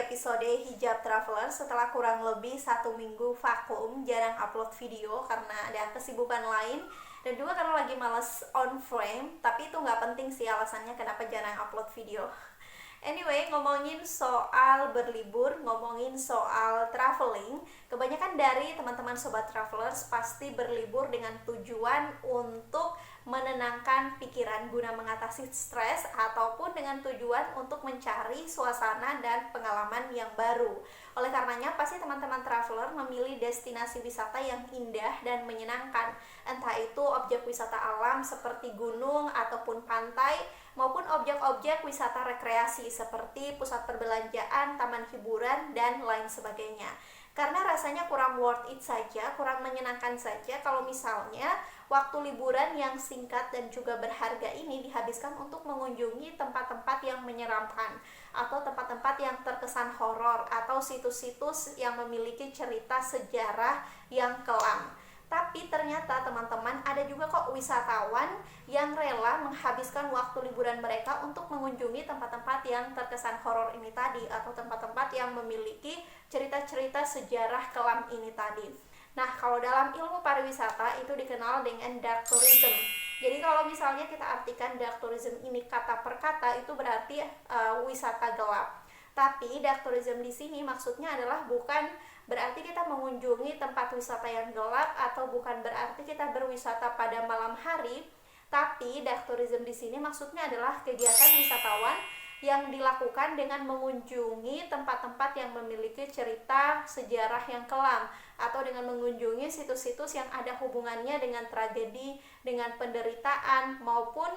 episode Hijab Traveler. Setelah kurang lebih 1 minggu vakum, jarang upload video karena ada kesibukan lain dan juga karena lagi males on frame. Tapi itu nggak penting sih alasannya kenapa jarang upload video. Anyway, ngomongin soal berlibur, ngomongin soal traveling, kebanyakan dari teman-teman sobat travelers pasti berlibur dengan tujuan untuk menenangkan pikiran guna mengatasi stres ataupun dengan tujuan untuk mencari suasana dan pengalaman yang baru. Oleh karenanya pasti teman-teman traveler memilih destinasi wisata yang indah dan menyenangkan, entah itu objek wisata alam seperti gunung ataupun pantai, maupun objek-objek wisata rekreasi seperti pusat perbelanjaan, taman hiburan, dan lain sebagainya. Karena rasanya kurang worth it saja, kurang menyenangkan saja kalau misalnya waktu liburan yang singkat dan juga berharga ini dihabiskan untuk mengunjungi tempat-tempat yang menyeramkan atau tempat-tempat yang terkesan horor atau situs-situs yang memiliki cerita sejarah yang kelam. Tapi ternyata teman-teman ada juga kok wisatawan yang rela menghabiskan waktu liburan mereka untuk mengunjungi tempat-tempat yang terkesan horor ini tadi atau tempat-tempat yang memiliki cerita-cerita sejarah kelam ini tadi. Nah, kalau dalam ilmu pariwisata itu dikenal dengan dark tourism. Jadi kalau misalnya kita artikan dark tourism ini kata per kata itu berarti wisata gelap. Tapi dark tourism di sini maksudnya adalah bukan berarti kita mengunjungi tempat wisata yang gelap atau bukan berarti kita berwisata pada malam hari. Tapi dark tourism di sini maksudnya adalah kegiatan wisatawan yang dilakukan dengan mengunjungi tempat-tempat yang memiliki cerita sejarah yang kelam atau dengan mengunjungi situs-situs yang ada hubungannya dengan tragedi, dengan penderitaan maupun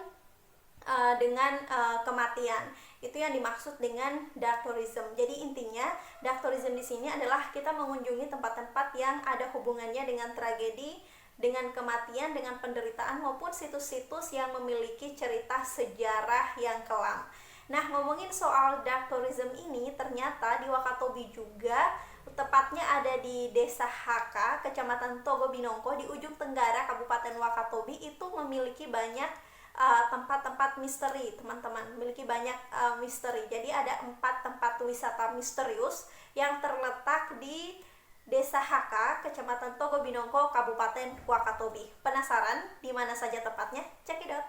dengan kematian. Itu yang dimaksud dengan dark tourism. Jadi intinya dark tourism di sini adalah kita mengunjungi tempat-tempat yang ada hubungannya dengan tragedi, dengan kematian, dengan penderitaan maupun situs-situs yang memiliki cerita sejarah yang kelam. Nah, ngomongin soal dark tourism ini, ternyata di Wakatobi juga, tepatnya ada di Desa Haka, Kecamatan Togo Binongko di ujung tenggara Kabupaten Wakatobi itu memiliki banyak tempat-tempat misteri, teman-teman, memiliki banyak misteri. Jadi ada 4 tempat wisata misterius yang terletak di Desa Haka, Kecamatan Togo Binongko, Kabupaten Wakatobi. Penasaran di mana saja tepatnya? Check it out.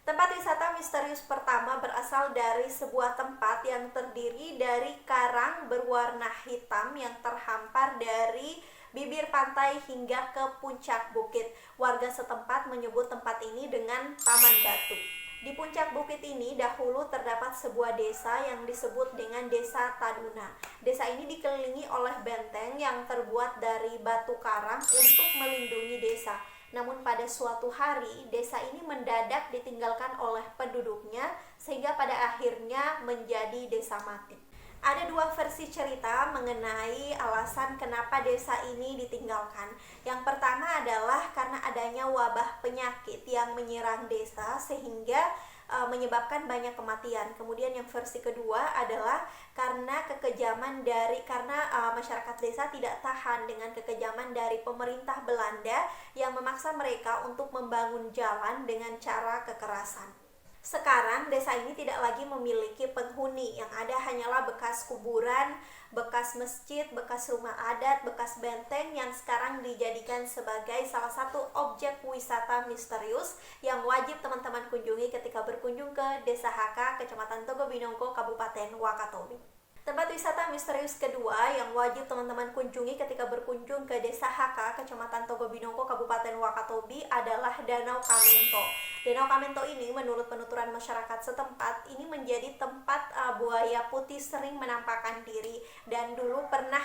Tempat wisata misterius pertama berasal dari sebuah tempat yang terdiri dari karang berwarna hitam yang terhampar dari bibir pantai hingga ke puncak bukit. Warga setempat menyebut tempat ini dengan Taman Batu. Di puncak bukit ini dahulu terdapat sebuah desa yang disebut dengan Desa Taduna. Desa ini dikelilingi oleh benteng yang terbuat dari batu karang untuk melindungi desa. Namun pada suatu hari, desa ini mendadak ditinggalkan oleh penduduknya sehingga pada akhirnya menjadi desa mati. Ada 2 versi cerita mengenai alasan kenapa desa ini ditinggalkan. Yang pertama adalah karena adanya wabah penyakit yang menyerang desa sehingga menyebabkan banyak kematian. Kemudian yang versi kedua adalah karena masyarakat desa tidak tahan dengan kekejaman dari pemerintah Belanda yang memaksa mereka untuk membangun jalan dengan cara kekerasan. Sekarang desa ini tidak lagi memiliki penghuni, yang ada hanyalah bekas kuburan, bekas masjid, bekas rumah adat, bekas benteng yang sekarang dijadikan sebagai salah satu objek wisata misterius yang wajib teman-teman kunjungi ketika berkunjung ke Desa Haka, Kecamatan Togo Binongko, Kabupaten Wakatobi. Tempat wisata misterius kedua yang wajib teman-teman kunjungi ketika berkunjung ke Desa Haka, Kecamatan Togo Binongko, Kabupaten Wakatobi adalah Danau Kamento. Danau Kamento ini menurut penuturan masyarakat setempat ini menjadi tempat buaya putih sering menampakkan diri dan dulu pernah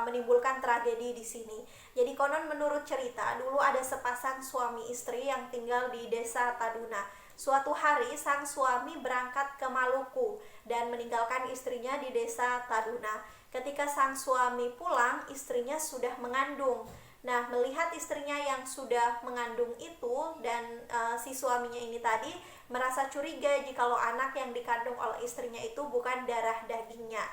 menimbulkan tragedi di sini. Jadi konon menurut cerita dulu ada sepasang suami istri yang tinggal di Desa Taduna. Suatu hari sang suami berangkat ke Maluku dan meninggalkan istrinya di Desa Taduna. Ketika sang suami pulang, istrinya sudah mengandung. Nah, melihat istrinya yang sudah mengandung itu dan si suaminya ini tadi merasa curiga jikalau anak yang dikandung oleh istrinya itu bukan darah dagingnya.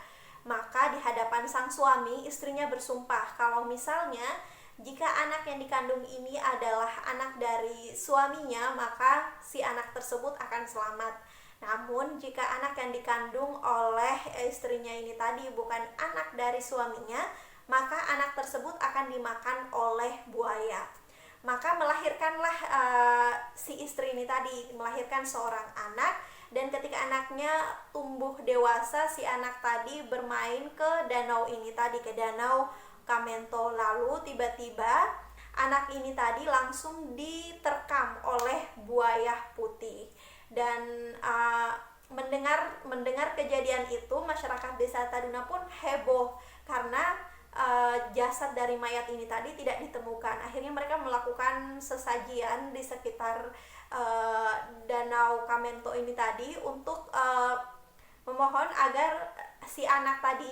Maka di hadapan sang suami, istrinya bersumpah kalau misalnya jika anak yang dikandung ini adalah anak dari suaminya, maka si anak tersebut akan selamat. Namun jika anak yang dikandung oleh istrinya ini tadi bukan anak dari suaminya, maka anak tersebut akan dimakan oleh buaya. Maka melahirkanlah si istri ini tadi, melahirkan seorang anak, dan ketika anaknya tumbuh dewasa, si anak tadi bermain ke danau ini tadi, ke danau Kamento. Lalu tiba-tiba anak ini tadi langsung diterkam oleh buaya putih. Dan mendengar kejadian itu, masyarakat desa Taduna pun heboh karena jasad dari mayat ini tadi tidak ditemukan. Akhirnya mereka melakukan sesajian di sekitar danau Kamento ini tadi untuk memohon agar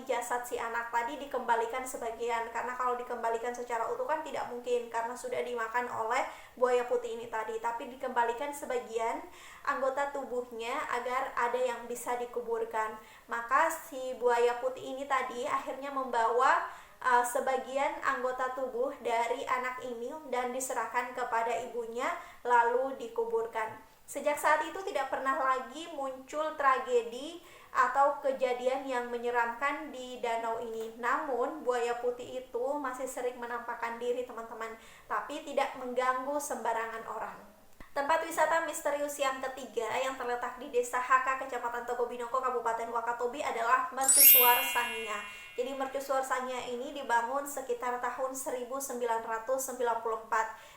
jasad si anak tadi dikembalikan sebagian, karena kalau dikembalikan secara utuh kan tidak mungkin karena sudah dimakan oleh buaya putih ini tadi, tapi dikembalikan sebagian anggota tubuhnya agar ada yang bisa dikuburkan. Maka si buaya putih ini tadi akhirnya membawa sebagian anggota tubuh dari anak ini dan diserahkan kepada ibunya lalu dikuburkan. Sejak saat itu tidak pernah lagi muncul tragedi atau kejadian yang menyeramkan di danau ini. Namun buaya putih itu masih sering menampakkan diri teman-teman, tapi tidak mengganggu sembarangan orang. Tempat wisata misterius yang ketiga yang terletak di Desa Haka, Kecamatan Togobinongko, Kabupaten Wakatobi adalah Mercusuar Sangihe. Jadi Mercusuar Sangihe ini dibangun sekitar tahun 1994.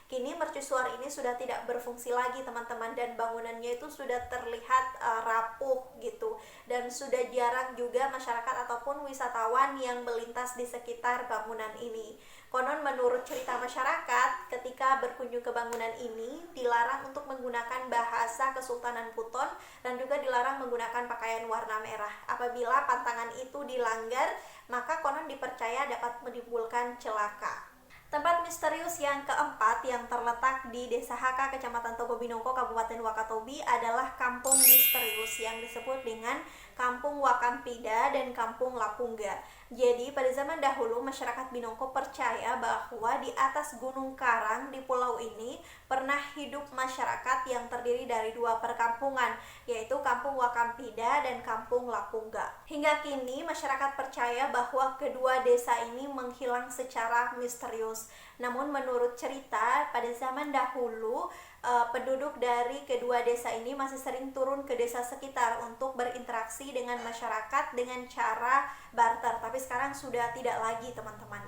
Kini mercusuar ini sudah tidak berfungsi lagi teman-teman, dan bangunannya itu sudah terlihat rapuh gitu, dan sudah jarang juga masyarakat ataupun wisatawan yang melintas di sekitar bangunan ini. Konon menurut cerita masyarakat, ketika berkunjung ke bangunan ini dilarang untuk menggunakan bahasa Kesultanan Buton dan juga dilarang menggunakan pakaian warna merah. Apabila pantangan itu dilanggar, maka konon dipercaya dapat menimbulkan celaka. Tempat misterius yang keempat yang terletak di Desa Haka, Kecamatan Togobinongko, Kabupaten Wakatobi adalah Kampung Misterius yang disebut dengan Kampung Wakampida dan Kampung Lapungga. Jadi pada zaman dahulu masyarakat Binongko percaya bahwa di atas Gunung Karang di pulau ini pernah hidup masyarakat yang terdiri dari dua perkampungan, yaitu Kampung Wakampida dan Kampung Lapungga. Hingga kini masyarakat percaya bahwa kedua desa ini menghilang secara misterius. Namun menurut cerita pada zaman dahulu penduduk dari kedua desa ini masih sering turun ke desa sekitar untuk berinteraksi dengan masyarakat dengan cara barter, tapi sekarang sudah tidak lagi teman-teman.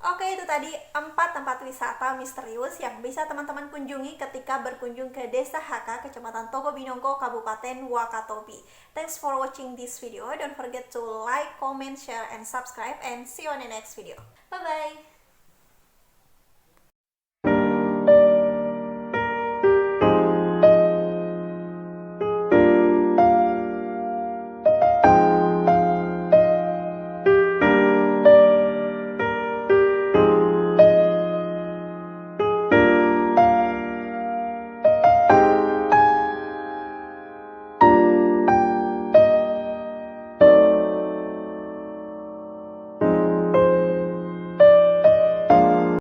Oke, itu tadi 4 tempat wisata misterius yang bisa teman-teman kunjungi ketika berkunjung ke Desa Haka, Kecamatan Togobinongko, Kabupaten Wakatobi. Thanks for watching this video. Don't forget to like, comment, share, and subscribe, and see you on the next video. Bye-bye!